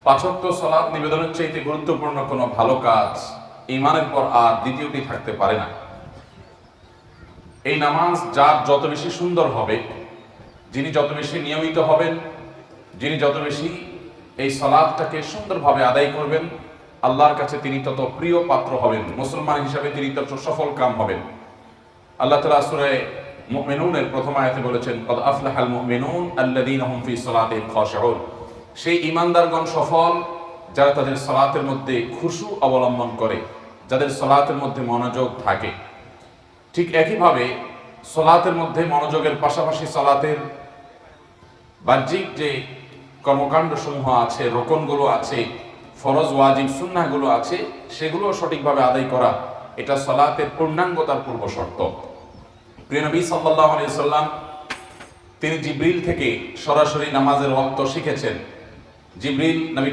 পাঁচ ওয়াক্ত সালাত নিবেদনের চাইতে গুরুত্বপূর্ণ কোনো ভালো কাজ ঈমানের পর আর দ্বিতীয়টি থাকতে পারে না। এই নামাজ যার যত বেশি সুন্দর হবে, যিনি যত বেশি নিয়মিত হবেন, যিনি যত বেশি এই সালাতটাকে সুন্দরভাবে আদায় করবেন, আল্লাহর কাছে তিনি তত প্রিয় পাত্র হবেন, মুসলমান হিসাবে তিনি তত সফল কাম হবেন। আল্লাহ তাআলা সূরা মুমিনুনের প্রথম আয়াতে বলেছেন, ক্বাদ আফলাহাল মুমিনুন আল্লাযীনা হুম ফি সালাতিহিম খাশিউন। সেই ঈমানদারগণ সফল যারা তাদের সালাতের মধ্যে খুশু অবলম্বন করে, যাদের সালাতের মধ্যে মনোযোগ থাকে। ঠিক একইভাবে সালাতের মধ্যে মনোযোগের পাশাপাশি সালাতের বাহ্যিক যে কর্মকাণ্ড সমূহ আছে, রোকনগুলো আছে, ফরজ ওয়াজিব সুন্নাহগুলো আছে, সেগুলো সঠিকভাবে আদায় করা, এটা সালাতের পূর্ণাঙ্গতার পূর্ব শর্ত। প্রিয় নবী সাল্লাল্লাহু আলাইহি ওয়াসাল্লাম তিনি জিবরিল থেকে সরাসরি নামাজের ওয়াক্ত শিখেছেন। জিবরিল নবী